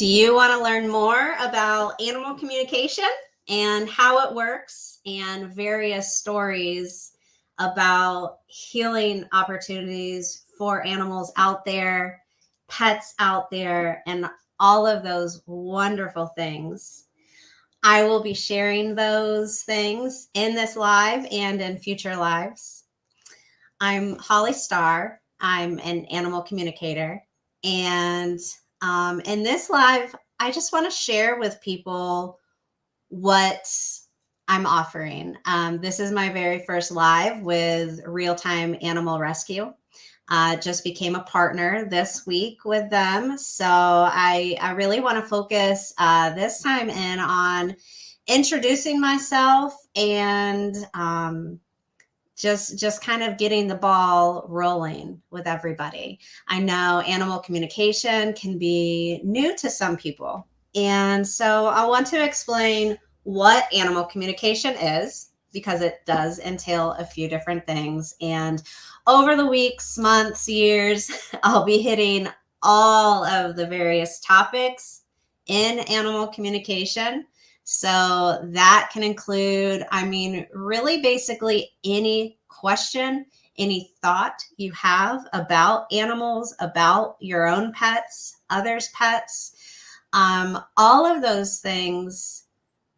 Do you want to learn more about animal communication and how it works and various stories about healing opportunities for animals out there, pets out there, and all of those wonderful things? I will be sharing those things in this live and in future lives. I'm Holly Starr. I'm an animal communicator. And in this live, I just want to share with people what I'm offering. This is my very first live with ReelTime Animal Rescue. Just became a partner this week with them. So I really want to focus this time in on introducing myself and just kind of getting the ball rolling with everybody. I know animal communication can be new to some people. And so I want to explain what animal communication is, because it does entail a few different things. And over the weeks, months, years, I'll be hitting all of the various topics in animal communication. So that can include, really basically any question, any thought you have about animals, about your own pets, others' pets. All of those things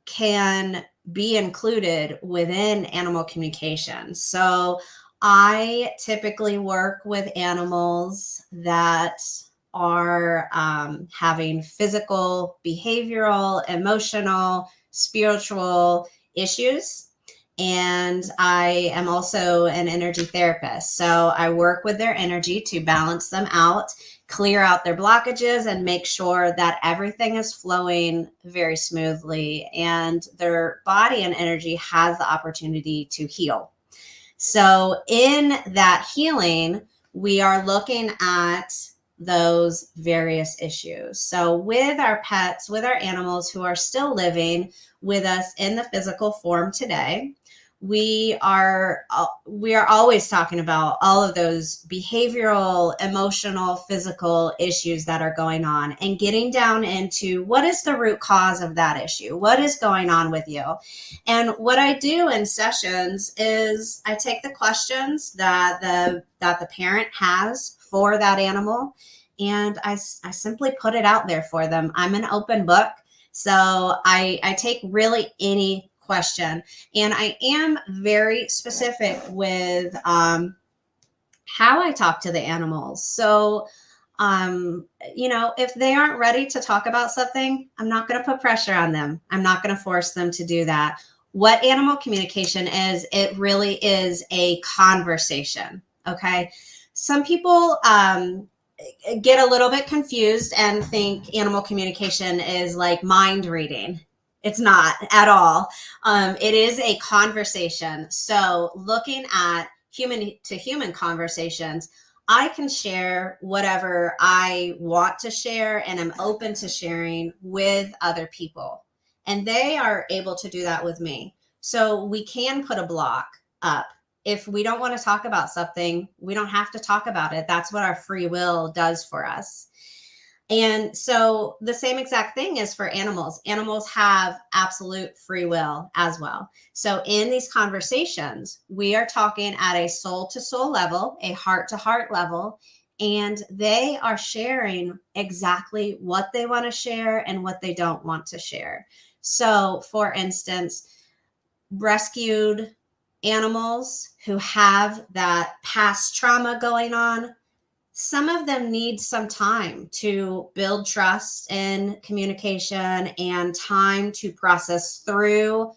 can be included within animal communication. So I typically work with animals that are having physical, behavioral, emotional, spiritual issues. And I am also an energy therapist. So I work with their energy to balance them out, clear out their blockages, and make sure that everything is flowing very smoothly and their body and energy has the opportunity to heal. So in that healing, we are looking at those various issues. So with our pets, with our animals who are still living with us in the physical form today, we are always talking about all of those behavioral, emotional, physical issues that are going on and getting down into what is the root cause of that issue? What is going on with you? And what I do in sessions is I take the questions that the parent has for that animal, and I simply put it out there for them. I'm an open book. So I take really any question, and I am very specific with how I talk to the animals. So, if they aren't ready to talk about something, I'm not going to put pressure on them. I'm not going to force them to do that. What animal communication is, it really is a conversation. Okay. Some people get a little bit confused and think animal communication is like mind reading. It's not at all. It is a conversation. So looking at human to human conversations, I can share whatever I want to share and am open to sharing with other people. And they are able to do that with me. So we can put a block up. If we don't want to talk about something, we don't have to talk about it. That's what our free will does for us. And so the same exact thing is for animals. Animals have absolute free will as well. So in these conversations, we are talking at a soul to soul level, a heart to heart level, and they are sharing exactly what they want to share and what they don't want to share. So for instance, rescued animals who have that past trauma going on, some of them need some time to build trust in communication and time to process through,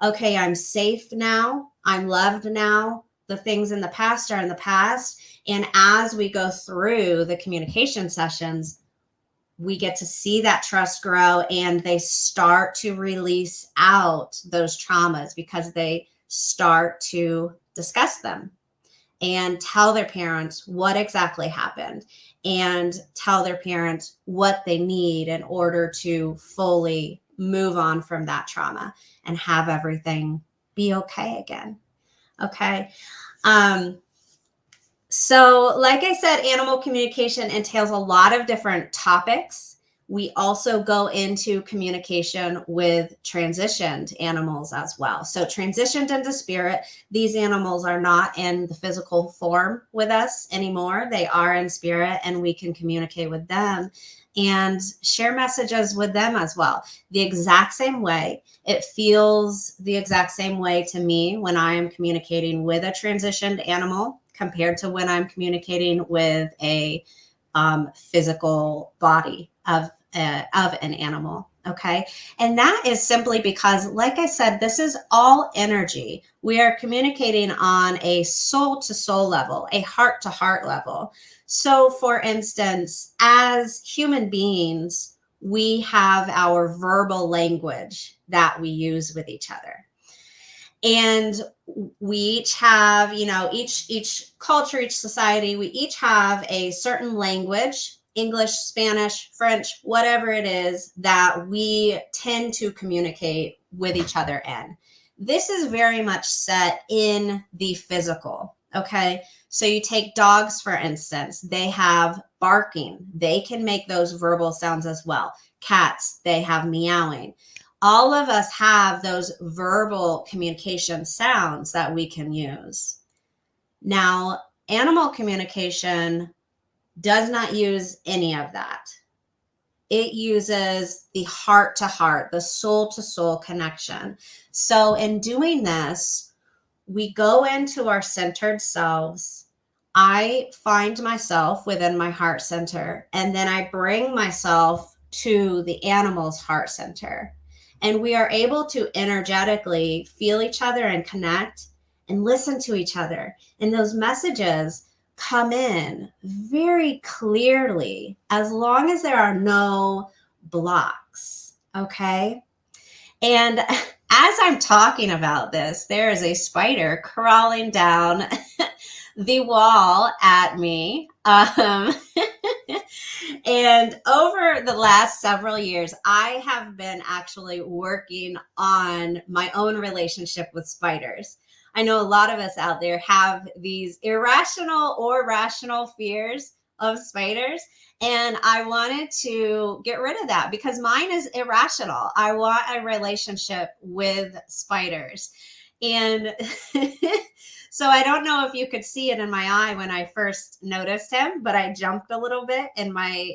okay, I'm safe now, I'm loved now, the things in the past are in the past. And as we go through the communication sessions, we get to see that trust grow, and they start to release out those traumas because they start to discuss them and tell their parents what exactly happened and tell their parents what they need in order to fully move on from that trauma and have everything be okay again. Okay. So like I said, animal communication entails a lot of different topics. We also go into communication with transitioned animals as well. So transitioned into spirit, these animals are not in the physical form with us anymore. They are in spirit, and we can communicate with them and share messages with them as well. The exact same way. It feels the exact same way to me when I am communicating with a transitioned animal compared to when I'm communicating with a physical body of an animal. Okay. And that is simply because, like I said, this is all energy. We are communicating on a soul to soul level, a heart to heart level. So, for instance, as human beings, we have our verbal language that we use with each other. And we each have, each culture, each society, we each have a certain language, English, Spanish, French, whatever it is, that we tend to communicate with each other in. This is very much set in the physical. Okay. So you take dogs, for instance, they have barking. They can make those verbal sounds as well. Cats, they have meowing. All of us have those verbal communication sounds that we can use. Now, animal communication does not use any of that. It uses the heart to heart, the soul to soul connection. So in doing this, we go into our centered selves. I find myself within my heart center, and then I bring myself to the animal's heart center. And we are able to energetically feel each other and connect and listen to each other. And those messages come in very clearly as long as there are no blocks. Okay. And as I'm talking about this, there is a spider crawling down the wall at me. And over the last several years, I have been actually working on my own relationship with spiders. I know a lot of us out there have these irrational or rational fears of spiders. And I wanted to get rid of that because mine is irrational. I want a relationship with spiders. And so I don't know if you could see it in my eye when I first noticed him, but I jumped a little bit in my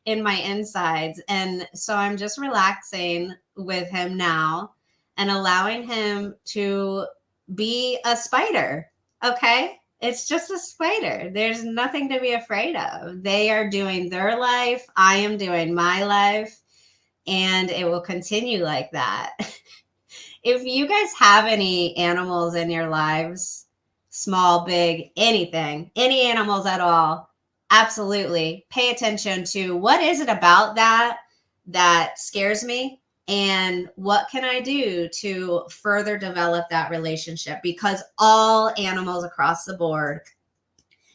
in my insides. And so I'm just relaxing with him now and allowing him to be a spider. Okay? It's just a spider. There's nothing to be afraid of. They are doing their life. I am doing my life. And it will continue like that. If you guys have any animals in your lives, small, big, anything, any animals at all, absolutely pay attention to what is it about that scares me, and what can I do to further develop that relationship? Because all animals across the board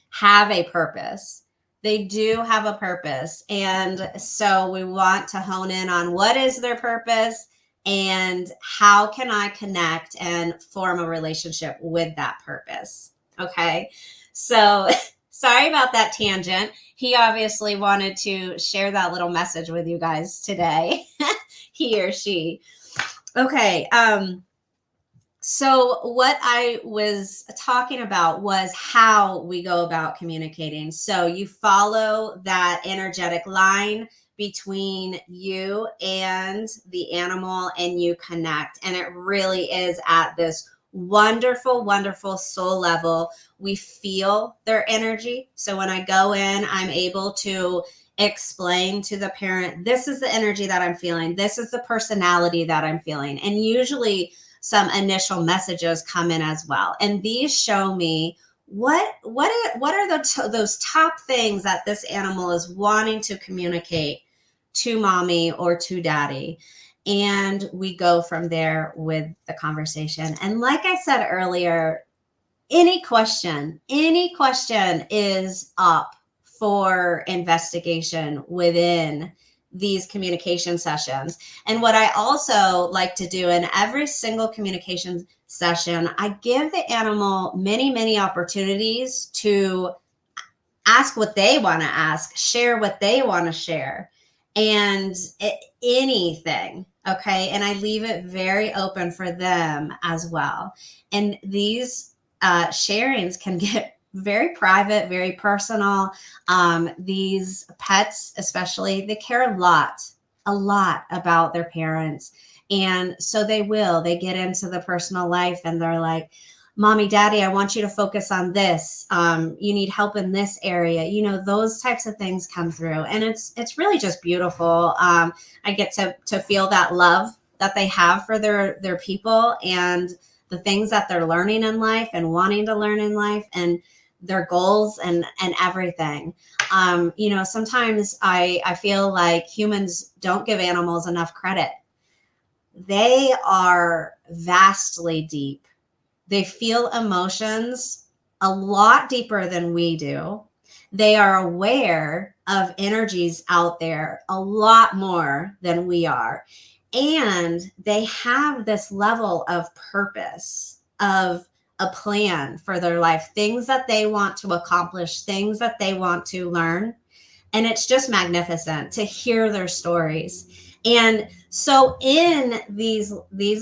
have a purpose. They do have a purpose. And so we want to hone in on what is their purpose and how can I connect and form a relationship with that purpose. Okay. So sorry about that tangent. He obviously wanted to share that little message with you guys today. He or she. Okay. So what I was talking about was how we go about communicating. So you follow that energetic line between you and the animal and you connect. And it really is at this wonderful, wonderful soul level. We feel their energy. So when I go in, I'm able to explain to the parent, this is the energy that I'm feeling. This is the personality that I'm feeling. And usually some initial messages come in as well. And these show me what are those top things that this animal is wanting to communicate to mommy or to daddy. And we go from there with the conversation. And like I said earlier, any question is up for investigation within these communication sessions. And what I also like to do in every single communication session, I give the animal many, many opportunities to ask what they want to ask, share what they want to share. and anything. Okay. And I leave it very open for them as well. And these sharings can get very private, very personal. These pets, especially, they care a lot about their parents. And so they get into the personal life and they're like, Mommy, Daddy, I want you to focus on this. You need help in this area. You know, those types of things come through, and it's really just beautiful. I get to feel that love that they have for their people and the things that they're learning in life and wanting to learn in life and their goals and everything. You know, sometimes I feel like humans don't give animals enough credit. They are vastly deep. They feel emotions a lot deeper than we do. They are aware of energies out there a lot more than we are. And they have this level of purpose, of a plan for their life, things that they want to accomplish, things that they want to learn. And it's just magnificent to hear their stories. And so in these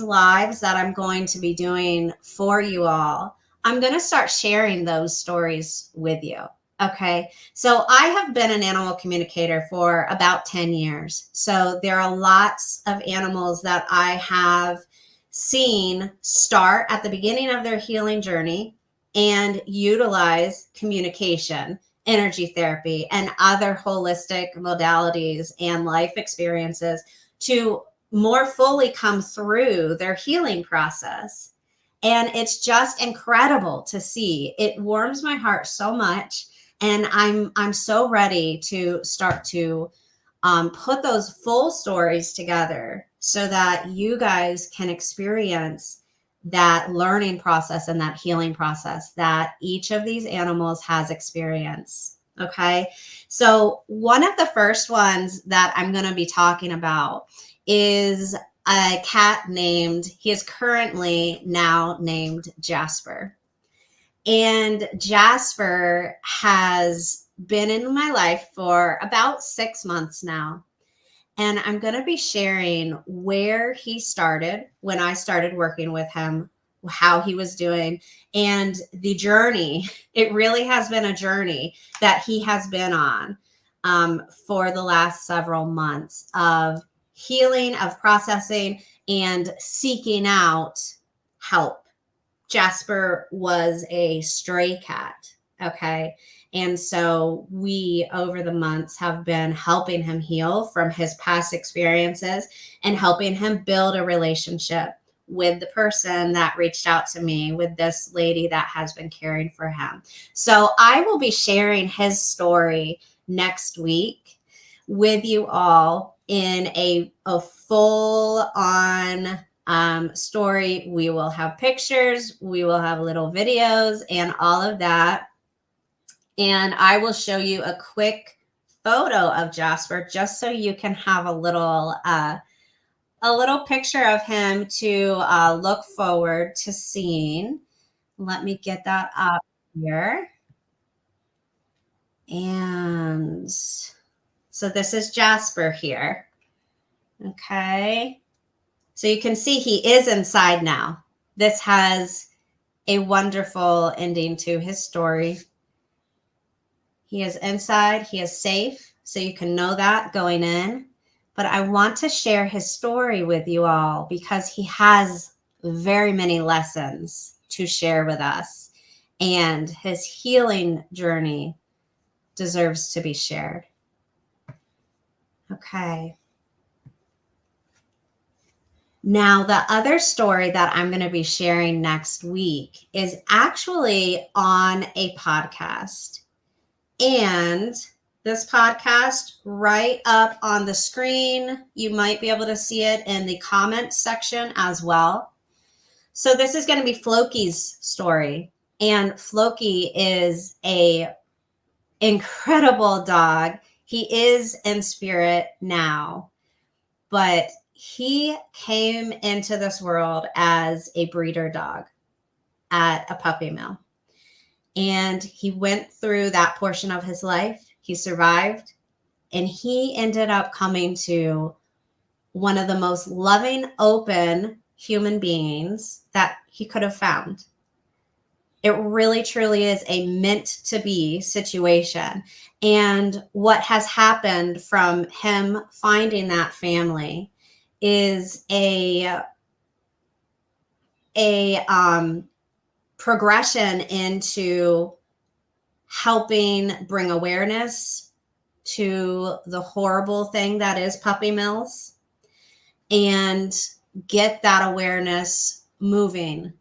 lives that I'm going to be doing for you all, I'm going to start sharing those stories with you. Okay. So I have been an animal communicator for about 10 years. So there are lots of animals that I have seen start at the beginning of their healing journey and utilize communication, energy therapy, and other holistic modalities and life experiences to more fully come through their healing process. And it's just incredible to see. It warms my heart so much. And I'm so ready to start to put those full stories together so that you guys can experience that learning process and that healing process that each of these animals has experienced. Okay. So, one of the first ones that I'm going to be talking about is a cat he is currently now named Jasper. And Jasper has been in my life for about 6 months now. And I'm going to be sharing where he started when I started working with him, how he was doing, and the journey. It really has been a journey that he has been on for the last several months of healing, of processing, and seeking out help. Jasper was a stray cat. Okay. And so we, over the months, have been helping him heal from his past experiences and helping him build a relationship with the person that reached out to me, with this lady that has been caring for him. So I will be sharing his story next week with you all in a full on story. We will have pictures, we will have little videos and all of that. And I will show you a quick photo of Jasper just so you can have a little picture of him to look forward to seeing. Let me get that up here. And so this is Jasper here. Okay. So you can see he is inside now. This has a wonderful ending to his story. He is inside, he is safe, so you can know that going in. But I want to share his story with you all because he has very many lessons to share with us, and his healing journey deserves to be shared. Okay. Now, the other story that I'm going to be sharing next week is actually on a podcast. And this podcast, right up on the screen, you might be able to see it in the comment section as well. So this is going to be Floki's story. And Floki is a incredible dog. He is in spirit now, but he came into this world as a breeder dog at a puppy mill. And he went through that portion of his life. He survived. And he ended up coming to one of the most loving, open human beings that he could have found. It really, truly is a meant to be situation. And what has happened from him finding that family is a progression into helping bring awareness to the horrible thing that is puppy mills and get that awareness moving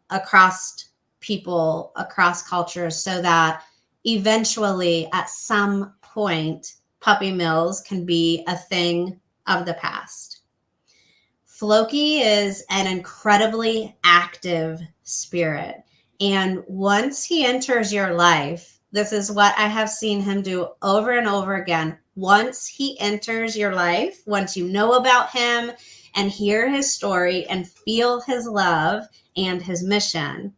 across people, across cultures, so that eventually at some point puppy mills can be a thing of the past. Floki is an incredibly active spirit. And once he enters your life, this is what I have seen him do over and over again. Once he enters your life, once you know about him and hear his story and feel his love and his mission,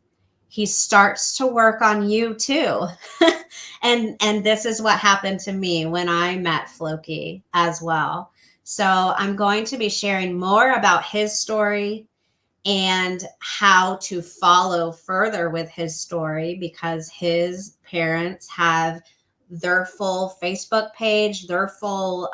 he starts to work on you too. and this is what happened to me when I met Floki as well. So I'm going to be sharing more about his story and how to follow further with his story, because his parents have their full Facebook page, their full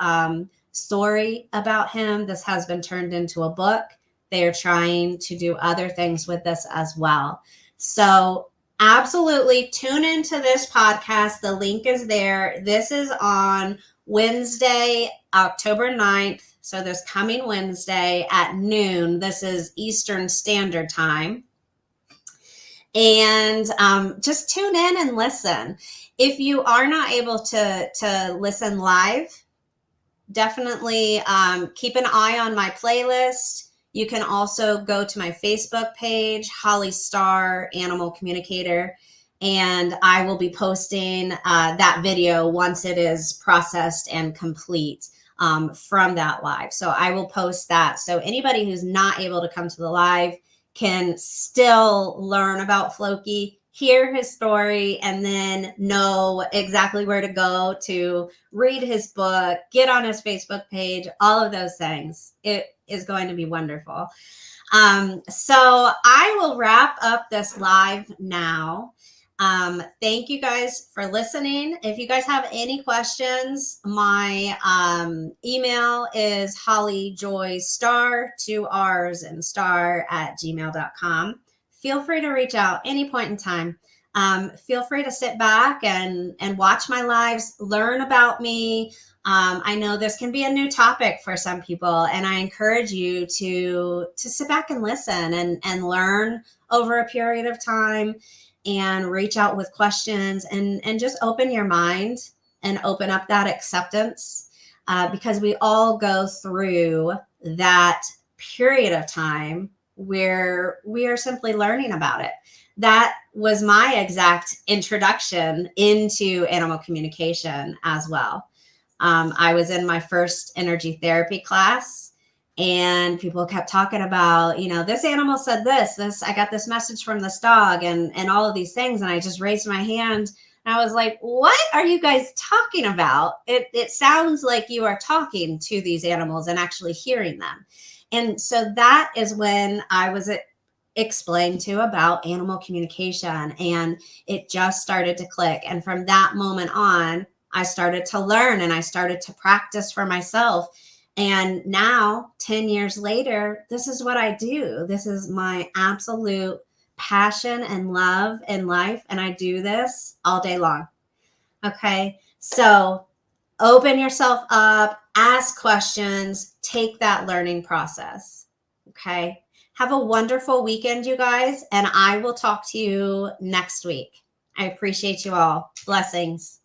story about him. This has been turned into a book. They are trying to do other things with this as well. So absolutely tune into this podcast. The link is there. This is on Wednesday, October 9th. So this coming Wednesday at noon. This is Eastern Standard Time. And just tune in and listen. If you are not able to listen live, definitely keep an eye on my playlist. You can also go to my Facebook page, Starr Animal Communicator, and I will be posting that video once it is processed and complete from that live. So I will post that. So anybody who's not able to come to the live can still learn about Floki, hear his story, and then know exactly where to go to read his book, get on his Facebook page, all of those things. It is going to be wonderful. So I will wrap up this live now. Thank you guys for listening. If you guys have any questions, my email is hollyjoystar, 2 R's and star @gmail.com. Feel free to reach out any point in time. Feel free to sit back and watch my lives, learn about me. I know this can be a new topic for some people, and I encourage you to sit back and listen and learn over a period of time, and reach out with questions and just open your mind and open up that acceptance, because we all go through that period of time where we are simply learning about it. That was my exact introduction into animal communication as well. I was in my first energy therapy class, and people kept talking about, this animal said this, I got this message from this dog, and all of these things. And I just raised my hand and I was like, what are you guys talking about? It sounds like you are talking to these animals and actually hearing them. And so that is when I was explained to about animal communication, and it just started to click. And from that moment on, I started to learn and I started to practice for myself. And now, 10 years later, this is what I do. This is my absolute passion and love in life. And I do this all day long. Okay. So open yourself up, ask questions, take that learning process. Okay. Have a wonderful weekend, you guys. And I will talk to you next week. I appreciate you all. Blessings.